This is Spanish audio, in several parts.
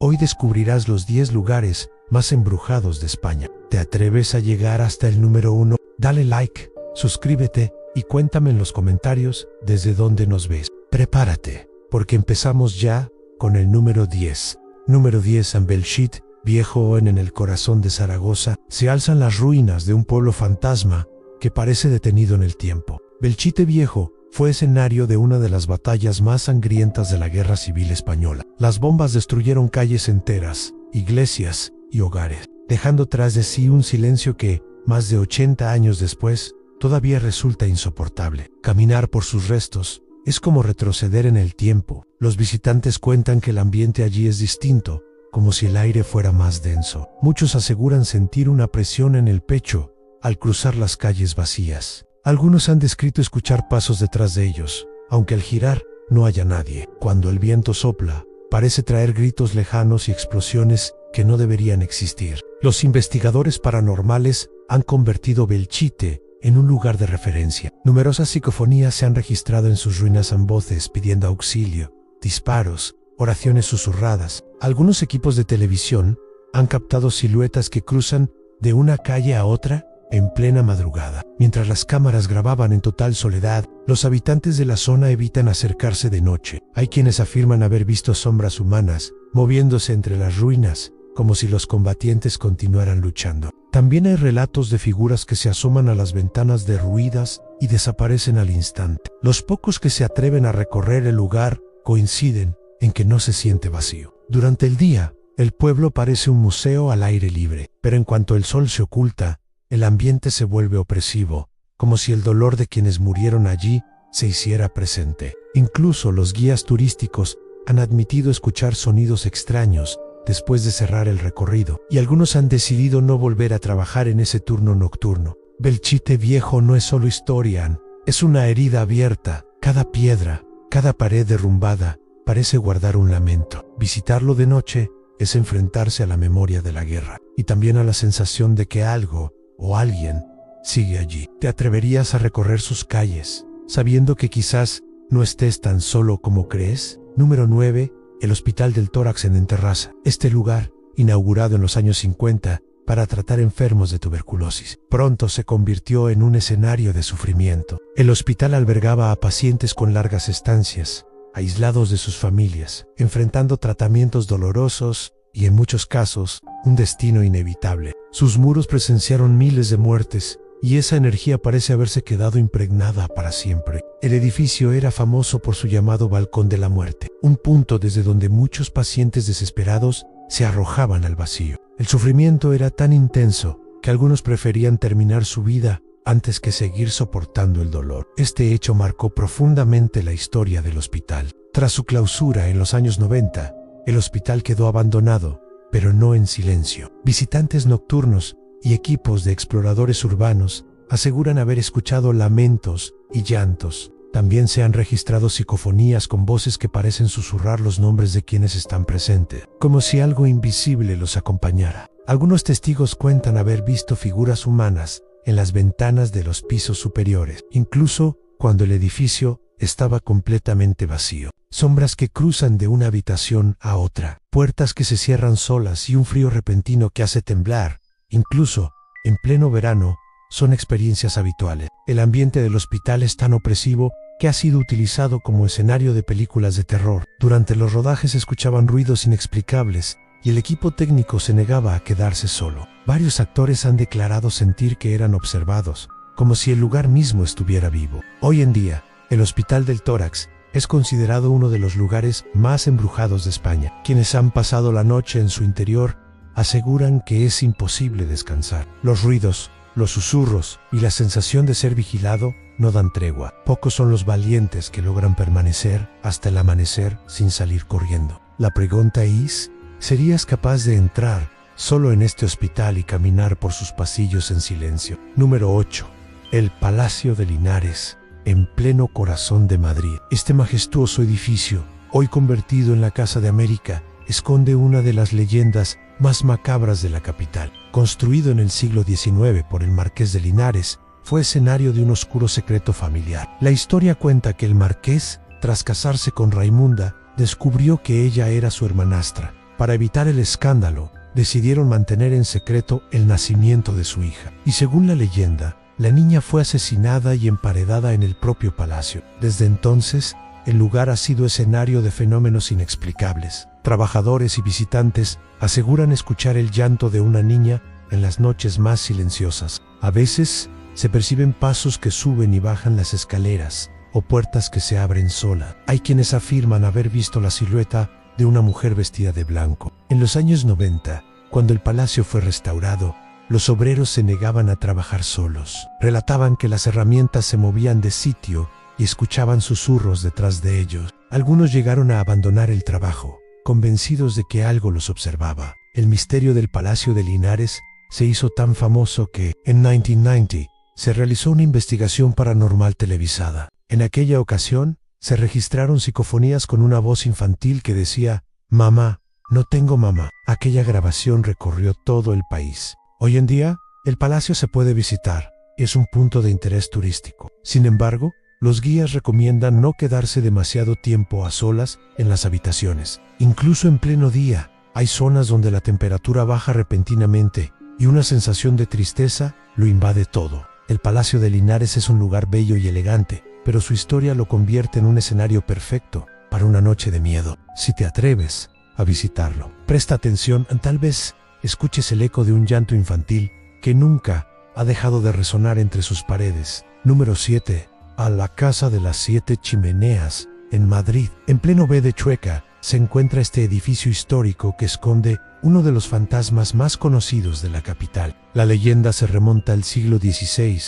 Hoy descubrirás los 10 lugares más embrujados de España. ¿Te atreves a llegar hasta el número 1? Dale like, suscríbete y cuéntame en los comentarios desde dónde nos ves. Prepárate, porque empezamos ya con el número 10. Número 10. En Belchite, viejo en el corazón de Zaragoza, se alzan las ruinas de un pueblo fantasma que parece detenido en el tiempo. Belchite Viejo fue escenario de una de las batallas más sangrientas de la Guerra Civil Española. Las bombas destruyeron calles enteras, iglesias y hogares, dejando tras de sí un silencio que, más de 80 años después, todavía resulta insoportable. Caminar por sus restos es como retroceder en el tiempo. Los visitantes cuentan que el ambiente allí es distinto, como si el aire fuera más denso. Muchos aseguran sentir una presión en el pecho al cruzar las calles vacías. Algunos han descrito escuchar pasos detrás de ellos, aunque al girar no haya nadie. Cuando el viento sopla, parece traer gritos lejanos y explosiones que no deberían existir. Los investigadores paranormales han convertido Belchite en un lugar de referencia. Numerosas psicofonías se han registrado en sus ruinas en voces pidiendo auxilio, disparos, oraciones susurradas. Algunos equipos de televisión han captado siluetas que cruzan de una calle a otra en plena madrugada. Mientras las cámaras grababan en total soledad, los habitantes de la zona evitan acercarse de noche. Hay quienes afirman haber visto sombras humanas moviéndose entre las ruinas, como si los combatientes continuaran luchando. También hay relatos de figuras que se asoman a las ventanas derruidas y desaparecen al instante. Los pocos que se atreven a recorrer el lugar coinciden en que no se siente vacío. Durante el día, el pueblo parece un museo al aire libre, pero en cuanto el sol se oculta, el ambiente se vuelve opresivo, como si el dolor de quienes murieron allí se hiciera presente. Incluso los guías turísticos han admitido escuchar sonidos extraños después de cerrar el recorrido, y algunos han decidido no volver a trabajar en ese turno nocturno. Belchite Viejo no es solo historia, es una herida abierta. Cada piedra, cada pared derrumbada parece guardar un lamento. Visitarlo de noche es enfrentarse a la memoria de la guerra, y también a la sensación de que algo o alguien sigue allí. ¿Te atreverías a recorrer sus calles, sabiendo que quizás no estés tan solo como crees? Número 9. El Hospital del Tórax en Terrassa. Este lugar, inaugurado en los años 50 para tratar enfermos de tuberculosis, pronto se convirtió en un escenario de sufrimiento. El hospital albergaba a pacientes con largas estancias, aislados de sus familias, enfrentando tratamientos dolorosos y, en muchos casos, un destino inevitable. Sus muros presenciaron miles de muertes, y esa energía parece haberse quedado impregnada para siempre. El edificio era famoso por su llamado Balcón de la Muerte, un punto desde donde muchos pacientes desesperados se arrojaban al vacío. El sufrimiento era tan intenso que algunos preferían terminar su vida antes que seguir soportando el dolor. Este hecho marcó profundamente la historia del hospital. Tras su clausura en los años 90, el hospital quedó abandonado, pero no en silencio. Visitantes nocturnos y equipos de exploradores urbanos aseguran haber escuchado lamentos y llantos. También se han registrado psicofonías con voces que parecen susurrar los nombres de quienes están presentes, como si algo invisible los acompañara. Algunos testigos cuentan haber visto figuras humanas en las ventanas de los pisos superiores, incluso cuando el edificio estaba completamente vacío. Sombras que cruzan de una habitación a otra, puertas que se cierran solas y un frío repentino que hace temblar, incluso en pleno verano, son experiencias habituales. El ambiente del hospital es tan opresivo que ha sido utilizado como escenario de películas de terror. Durante los rodajes se escuchaban ruidos inexplicables y el equipo técnico se negaba a quedarse solo. Varios actores han declarado sentir que eran observados, como si el lugar mismo estuviera vivo. Hoy en día, el Hospital del Tórax es considerado uno de los lugares más embrujados de España. Quienes han pasado la noche en su interior aseguran que es imposible descansar. Los ruidos, los susurros y la sensación de ser vigilado no dan tregua. Pocos son los valientes que logran permanecer hasta el amanecer sin salir corriendo. La pregunta es, ¿serías capaz de entrar solo en este hospital y caminar por sus pasillos en silencio? Número 8. El Palacio de Linares, en pleno corazón de Madrid. Este majestuoso edificio, hoy convertido en la Casa de América, esconde una de las leyendas más macabras de la capital. Construido en el siglo XIX por el Marqués de Linares, fue escenario de un oscuro secreto familiar. La historia cuenta que el marqués, tras casarse con Raimunda, descubrió que ella era su hermanastra, Para evitar el escándalo, decidieron mantener en secreto el nacimiento de su hija. Y según la leyenda, la niña fue asesinada y emparedada en el propio palacio. Desde entonces, el lugar ha sido escenario de fenómenos inexplicables. Trabajadores y visitantes aseguran escuchar el llanto de una niña en las noches más silenciosas. A veces, se perciben pasos que suben y bajan las escaleras, o puertas que se abren sola. Hay quienes afirman haber visto la silueta de una mujer vestida de blanco. En los años 90, cuando el palacio fue restaurado, los obreros se negaban a trabajar solos. Relataban que las herramientas se movían de sitio y escuchaban susurros detrás de ellos. Algunos llegaron a abandonar el trabajo, convencidos de que algo los observaba. El misterio del Palacio de Linares se hizo tan famoso que, en 1990, se realizó una investigación paranormal televisada. En aquella ocasión, se registraron psicofonías con una voz infantil que decía: «Mamá, no tengo mamá». Aquella grabación recorrió todo el país. Hoy en día, el palacio se puede visitar y es un punto de interés turístico. Sin embargo, los guías recomiendan no quedarse demasiado tiempo a solas en las habitaciones. Incluso en pleno día, hay zonas donde la temperatura baja repentinamente y una sensación de tristeza lo invade todo. El Palacio de Linares es un lugar bello y elegante, pero su historia lo convierte en un escenario perfecto para una noche de miedo. Si te atreves a visitarlo, presta atención, tal vez escuches el eco de un llanto infantil que nunca ha dejado de resonar entre sus paredes. Número 7. A la Casa de las 7 Chimeneas, en Madrid. En pleno B de Chueca, se encuentra este edificio histórico que esconde uno de los fantasmas más conocidos de la capital. La leyenda se remonta al siglo XVI,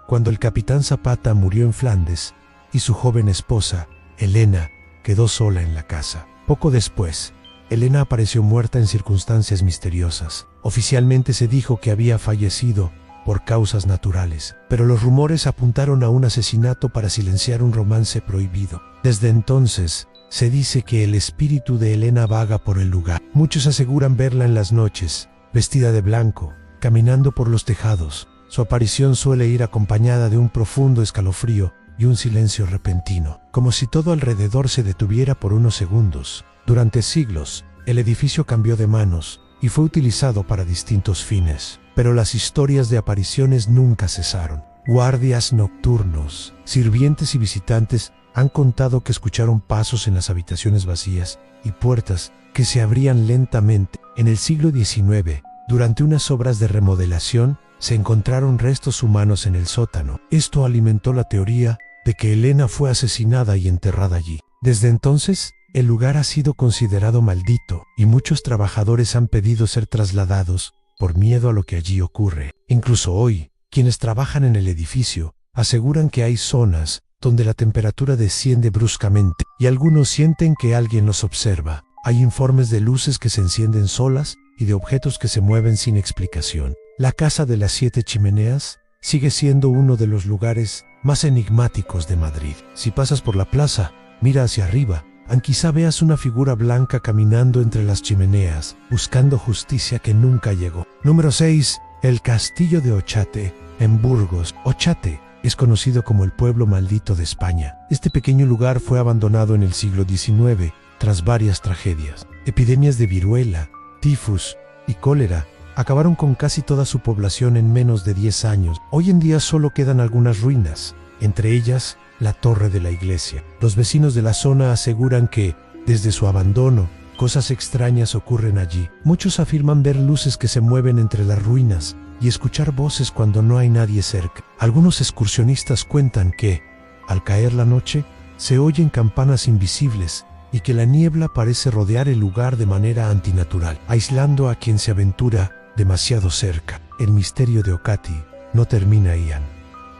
cuando el capitán Zapata murió en Flandes y su joven esposa, Elena, quedó sola en la casa. Poco después, Elena apareció muerta en circunstancias misteriosas. Oficialmente se dijo que había fallecido por causas naturales, pero los rumores apuntaron a un asesinato para silenciar un romance prohibido. Desde entonces, se dice que el espíritu de Elena vaga por el lugar. Muchos aseguran verla en las noches, vestida de blanco, caminando por los tejados. Su aparición suele ir acompañada de un profundo escalofrío y un silencio repentino, como si todo alrededor se detuviera por unos segundos. Durante siglos, el edificio cambió de manos y fue utilizado para distintos fines, pero las historias de apariciones nunca cesaron. Guardias nocturnos, sirvientes y visitantes han contado que escucharon pasos en las habitaciones vacías y puertas que se abrían lentamente. En el siglo XIX, durante unas obras de remodelación, se encontraron restos humanos en el sótano. Esto alimentó la teoría de que Elena fue asesinada y enterrada allí. Desde entonces, el lugar ha sido considerado maldito y muchos trabajadores han pedido ser trasladados por miedo a lo que allí ocurre. Incluso hoy, quienes trabajan en el edificio aseguran que hay zonas donde la temperatura desciende bruscamente y algunos sienten que alguien los observa. Hay informes de luces que se encienden solas y de objetos que se mueven sin explicación. La Casa de las 7 Chimeneas sigue siendo uno de los lugares más enigmáticos de Madrid. Si pasas por la plaza, mira hacia arriba, quizá veas una figura blanca caminando entre las chimeneas, buscando justicia que nunca llegó. Número 6. El Castillo de Ochate, en Burgos. Ochate es conocido como el pueblo maldito de España. Este pequeño lugar fue abandonado en el siglo XIX tras varias tragedias. Epidemias de viruela, tifus y cólera acabaron con casi toda su población en menos de 10 años. Hoy en día solo quedan algunas ruinas, entre ellas la torre de la iglesia. Los vecinos de la zona aseguran que, desde su abandono, cosas extrañas ocurren allí. Muchos afirman ver luces que se mueven entre las ruinas y escuchar voces cuando no hay nadie cerca. Algunos excursionistas cuentan que, al caer la noche, se oyen campanas invisibles y que la niebla parece rodear el lugar de manera antinatural, aislando a quien se aventura demasiado cerca. El misterio de Ochate no termina ahí.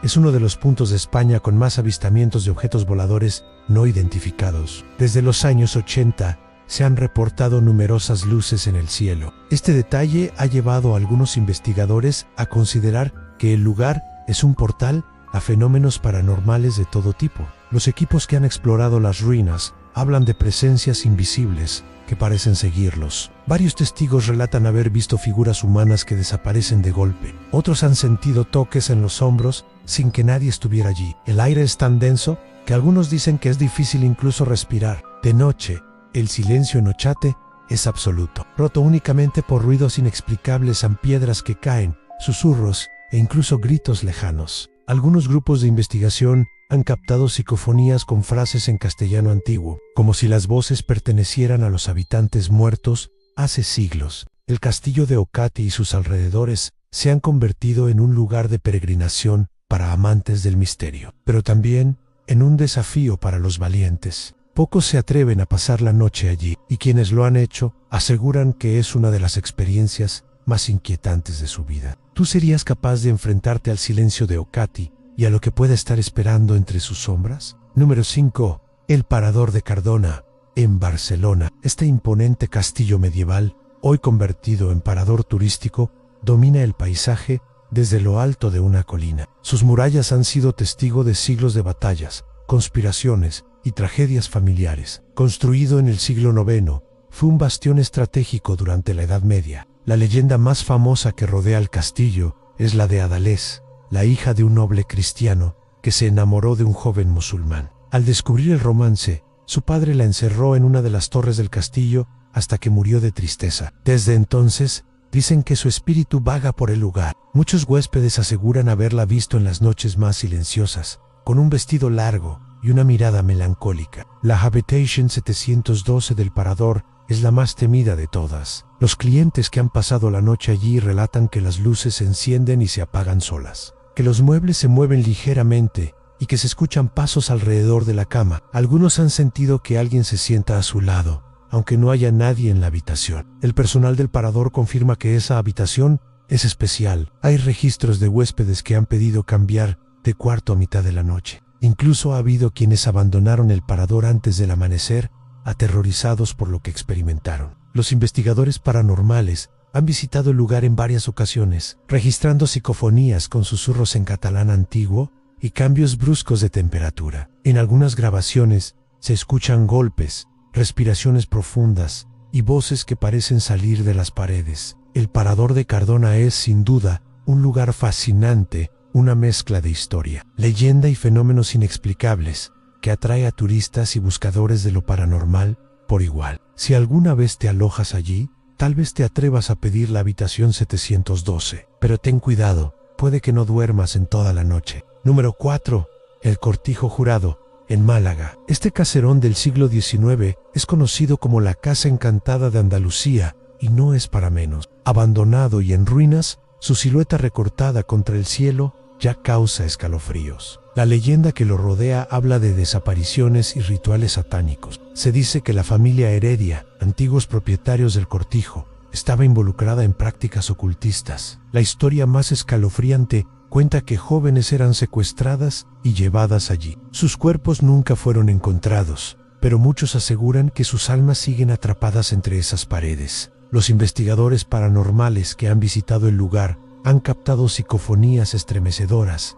Es uno de los puntos de España con más avistamientos de objetos voladores no identificados. Desde los años 80 se han reportado numerosas luces en el cielo. Este detalle ha llevado a algunos investigadores a considerar que el lugar es un portal a fenómenos paranormales de todo tipo. Los equipos que han explorado las ruinas hablan de presencias invisibles que parecen seguirlos. Varios testigos relatan haber visto figuras humanas que desaparecen de golpe. Otros han sentido toques en los hombros sin que nadie estuviera allí. El aire es tan denso que algunos dicen que es difícil incluso respirar. De noche, el silencio en Ochate es absoluto, roto únicamente por ruidos inexplicables en piedras que caen, susurros e incluso gritos lejanos. Algunos grupos de investigación han captado psicofonías con frases en castellano antiguo, como si las voces pertenecieran a los habitantes muertos hace siglos. El castillo de Ocati y sus alrededores se han convertido en un lugar de peregrinación para amantes del misterio, pero también en un desafío para los valientes. Pocos se atreven a pasar la noche allí, y quienes lo han hecho aseguran que es una de las experiencias más inquietantes de su vida. ¿Tú serías capaz de enfrentarte al silencio de Ocati y a lo que puede estar esperando entre sus sombras? Número 5. El Parador de Cardona, en Barcelona. Este imponente castillo medieval, hoy convertido en parador turístico, domina el paisaje desde lo alto de una colina. Sus murallas han sido testigo de siglos de batallas, conspiraciones y tragedias familiares. Construido en el siglo IX, fue un bastión estratégico durante la Edad Media. La leyenda más famosa que rodea el castillo es la de Adalés, la hija de un noble cristiano que se enamoró de un joven musulmán. Al descubrir el romance, su padre la encerró en una de las torres del castillo hasta que murió de tristeza. Desde entonces, dicen que su espíritu vaga por el lugar. Muchos huéspedes aseguran haberla visto en las noches más silenciosas, con un vestido largo y una mirada melancólica. La Habitation 712 del Parador es la más temida de todas. Los clientes que han pasado la noche allí relatan que las luces se encienden y se apagan solas, que los muebles se mueven ligeramente y que se escuchan pasos alrededor de la cama. Algunos han sentido que alguien se sienta a su lado, aunque no haya nadie en la habitación. El personal del Parador confirma que esa habitación es especial. Hay registros de huéspedes que han pedido cambiar de cuarto a mitad de la noche. Incluso ha habido quienes abandonaron el Parador antes del amanecer, aterrorizados por lo que experimentaron. Los investigadores paranormales han visitado el lugar en varias ocasiones, registrando psicofonías con susurros en catalán antiguo y cambios bruscos de temperatura. En algunas grabaciones se escuchan golpes, respiraciones profundas y voces que parecen salir de las paredes. El Parador de Cardona es, sin duda, un lugar fascinante, una mezcla de historia, leyenda y fenómenos inexplicables que atrae a turistas y buscadores de lo paranormal por igual. Si alguna vez te alojas allí, tal vez te atrevas a pedir la habitación 712, pero ten cuidado, puede que no duermas en toda la noche. Número 4. El Cortijo Jurado, en Málaga. Este caserón del siglo XIX es conocido como la Casa Encantada de Andalucía, y no es para menos. Abandonado y en ruinas, su silueta recortada contra el cielo ya causa escalofríos. La leyenda que lo rodea habla de desapariciones y rituales satánicos. Se dice que la familia Heredia, antiguos propietarios del cortijo, estaba involucrada en prácticas ocultistas. La historia más escalofriante cuenta que jóvenes eran secuestradas y llevadas allí. Sus cuerpos nunca fueron encontrados, pero muchos aseguran que sus almas siguen atrapadas entre esas paredes. Los investigadores paranormales que han visitado el lugar han captado psicofonías estremecedoras,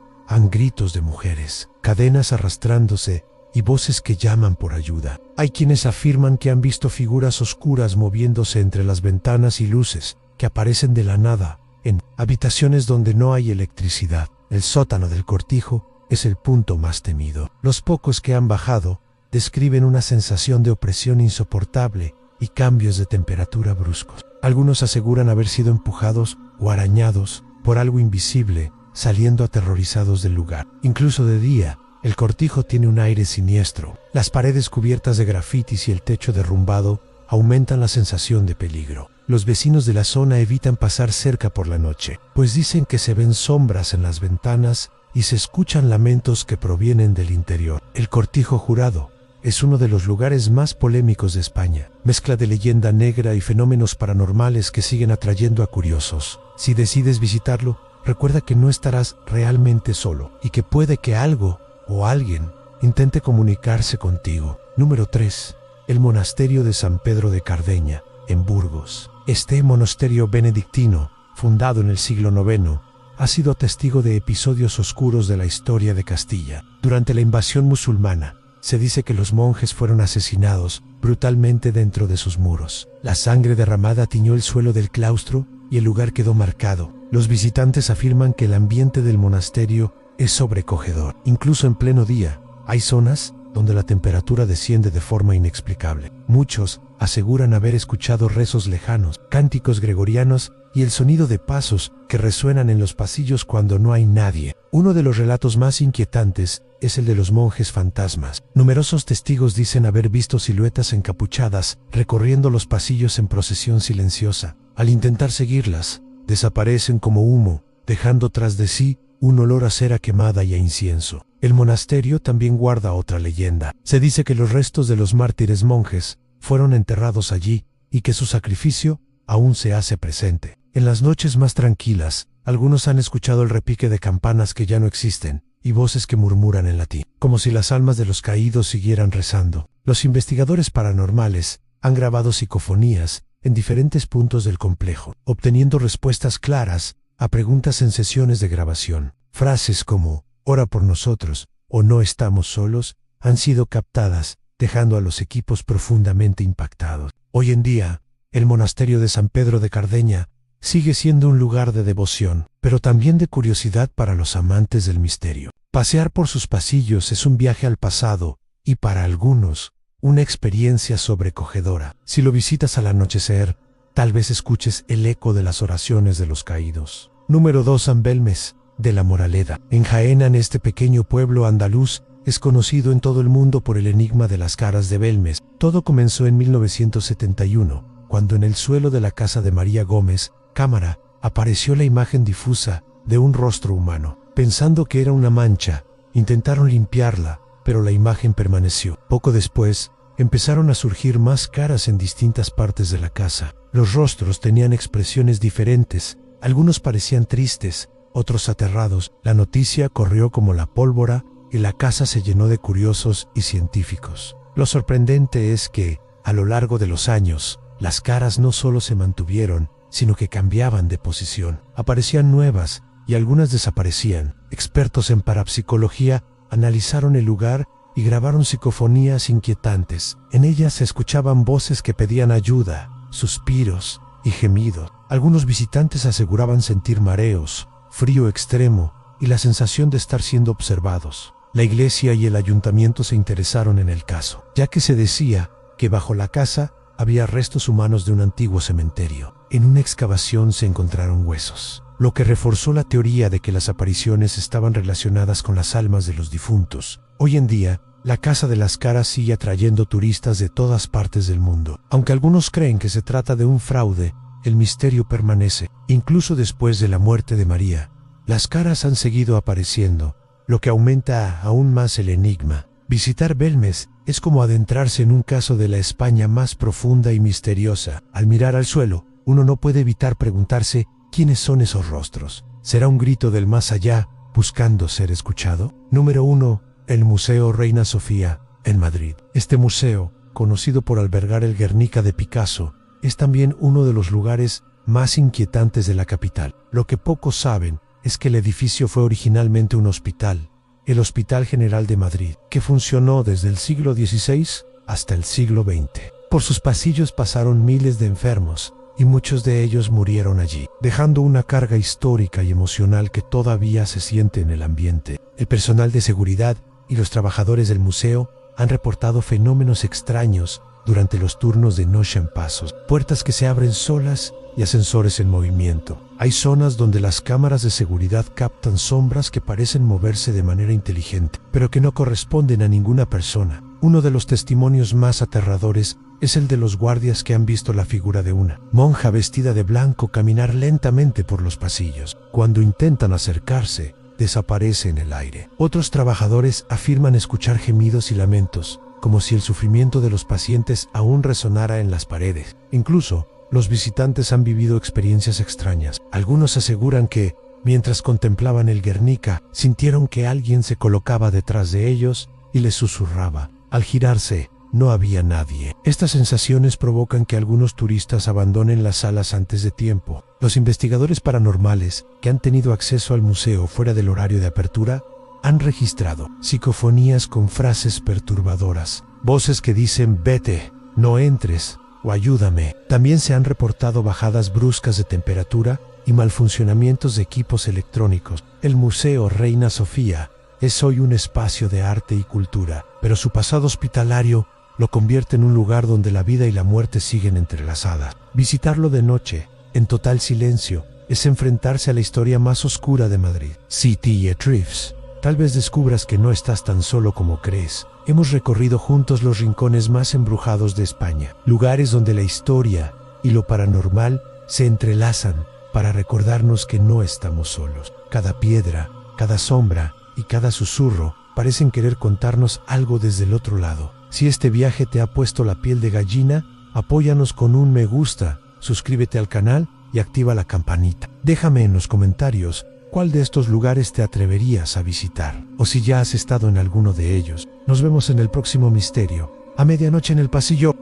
gritos de mujeres, cadenas arrastrándose y voces que llaman por ayuda. Hay quienes afirman que han visto figuras oscuras moviéndose entre las ventanas y luces que aparecen de la nada en habitaciones donde no hay electricidad. El sótano del cortijo es el punto más temido. Los pocos que han bajado describen una sensación de opresión insoportable y cambios de temperatura bruscos. Algunos aseguran haber sido empujados o arañados por algo invisible, saliendo aterrorizados del lugar. Incluso de día, el cortijo tiene un aire siniestro. Las paredes cubiertas de grafitis y el techo derrumbado aumentan la sensación de peligro. Los vecinos de la zona evitan pasar cerca por la noche, pues dicen que se ven sombras en las ventanas y se escuchan lamentos que provienen del interior. El Cortijo Jurado es uno de los lugares más polémicos de España, mezcla de leyenda negra y fenómenos paranormales que siguen atrayendo a curiosos. Si decides visitarlo, recuerda que no estarás realmente solo y que puede que algo o alguien intente comunicarse contigo. Número 3. El Monasterio de San Pedro de Cardeña, en Burgos. Este monasterio benedictino, fundado en el siglo IX, ha sido testigo de episodios oscuros de la historia de Castilla. Durante la invasión musulmana, se dice que los monjes fueron asesinados brutalmente dentro de sus muros. La sangre derramada tiñó el suelo del claustro y el lugar quedó marcado. Los visitantes afirman que el ambiente del monasterio es sobrecogedor. Incluso en pleno día, hay zonas donde la temperatura desciende de forma inexplicable. Muchos aseguran haber escuchado rezos lejanos, cánticos gregorianos y el sonido de pasos que resuenan en los pasillos cuando no hay nadie. Uno de los relatos más inquietantes es el de los monjes fantasmas. Numerosos testigos dicen haber visto siluetas encapuchadas recorriendo los pasillos en procesión silenciosa. Al intentar seguirlas, desaparecen como humo, dejando tras de sí un olor a cera quemada y a incienso. El monasterio también guarda otra leyenda. Se dice que los restos de los mártires monjes fueron enterrados allí y que su sacrificio aún se hace presente. En las noches más tranquilas, algunos han escuchado el repique de campanas que ya no existen y voces que murmuran en latín, como si las almas de los caídos siguieran rezando. Los investigadores paranormales han grabado psicofonías en diferentes puntos del complejo, obteniendo respuestas claras a preguntas en sesiones de grabación. Frases como «ora por nosotros» o «no estamos solos» han sido captadas, dejando a los equipos profundamente impactados. Hoy en día, el monasterio de San Pedro de Cardeña sigue siendo un lugar de devoción, pero también de curiosidad para los amantes del misterio. Pasear por sus pasillos es un viaje al pasado y, para algunos, una experiencia sobrecogedora. Si lo visitas al anochecer, tal vez escuches el eco de las oraciones de los caídos. Número 2. San Belmes de la Moraleda. En Jaén, en este pequeño pueblo andaluz, es conocido en todo el mundo por el enigma de las caras de Belmes. Todo comenzó en 1971, cuando en el suelo de la casa de María Gómez Cámara apareció la imagen difusa de un rostro humano. Pensando que era una mancha, intentaron limpiarla, pero la imagen permaneció. Poco después, empezaron a surgir más caras en distintas partes de la casa. Los rostros tenían expresiones diferentes, algunos parecían tristes, otros aterrados. La noticia corrió como la pólvora y la casa se llenó de curiosos y científicos. Lo sorprendente es que, a lo largo de los años, las caras no solo se mantuvieron, sino que cambiaban de posición. Aparecían nuevas y algunas desaparecían. Expertos en parapsicología analizaron el lugar y grabaron psicofonías inquietantes. En ellas se escuchaban voces que pedían ayuda, suspiros y gemidos. Algunos visitantes aseguraban sentir mareos, frío extremo y la sensación de estar siendo observados. La iglesia y el ayuntamiento se interesaron en el caso, ya que se decía que bajo la casa había restos humanos de un antiguo cementerio. En una excavación se encontraron huesos, lo que reforzó la teoría de que las apariciones estaban relacionadas con las almas de los difuntos. Hoy en día, la Casa de las Caras sigue atrayendo turistas de todas partes del mundo. Aunque algunos creen que se trata de un fraude, el misterio permanece. Incluso después de la muerte de María, las caras han seguido apareciendo, lo que aumenta aún más el enigma. Visitar Belmes es como adentrarse en un caso de la España más profunda y misteriosa. Al mirar al suelo, uno no puede evitar preguntarse quiénes son esos rostros. ¿Será un grito del más allá, buscando ser escuchado? Número 1. El Museo Reina Sofía, en Madrid. Este museo, conocido por albergar el Guernica de Picasso, es también uno de los lugares más inquietantes de la capital. Lo que pocos saben es que el edificio fue originalmente un hospital, el Hospital General de Madrid, que funcionó desde el siglo XVI hasta el siglo XX. Por sus pasillos pasaron miles de enfermos y muchos de ellos murieron allí, dejando una carga histórica y emocional que todavía se siente en el ambiente. El personal de seguridad y los trabajadores del museo han reportado fenómenos extraños durante los turnos de noche en pasos, puertas que se abren solas y ascensores en movimiento. Hay zonas donde las cámaras de seguridad captan sombras que parecen moverse de manera inteligente, pero que no corresponden a ninguna persona. Uno de los testimonios más aterradores es el de los guardias que han visto la figura de una monja vestida de blanco caminar lentamente por los pasillos. Cuando intentan acercarse, desaparece en el aire. Otros trabajadores afirman escuchar gemidos y lamentos, como si el sufrimiento de los pacientes aún resonara en las paredes. Incluso, los visitantes han vivido experiencias extrañas. Algunos aseguran que, mientras contemplaban el Guernica, sintieron que alguien se colocaba detrás de ellos y les susurraba. Al girarse, no había nadie. Estas sensaciones provocan que algunos turistas abandonen las salas antes de tiempo. Los investigadores paranormales, que han tenido acceso al museo fuera del horario de apertura, han registrado psicofonías con frases perturbadoras, voces que dicen «vete», «no entres» o «ayúdame». También se han reportado bajadas bruscas de temperatura y malfuncionamientos de equipos electrónicos. El Museo Reina Sofía es hoy un espacio de arte y cultura, pero su pasado hospitalario lo convierte en un lugar donde la vida y la muerte siguen entrelazadas. Visitarlo de noche, en total silencio, es enfrentarse a la historia más oscura de Madrid. City Etreves. Tal vez descubras que no estás tan solo como crees. Hemos recorrido juntos los rincones más embrujados de España, lugares donde la historia y lo paranormal se entrelazan para recordarnos que no estamos solos. Cada piedra, cada sombra y cada susurro parecen querer contarnos algo desde el otro lado. Si este viaje te ha puesto la piel de gallina, apóyanos con un me gusta, suscríbete al canal y activa la campanita. Déjame en los comentarios cuál de estos lugares te atreverías a visitar, o si ya has estado en alguno de ellos. Nos vemos en el próximo misterio, a medianoche en el pasillo.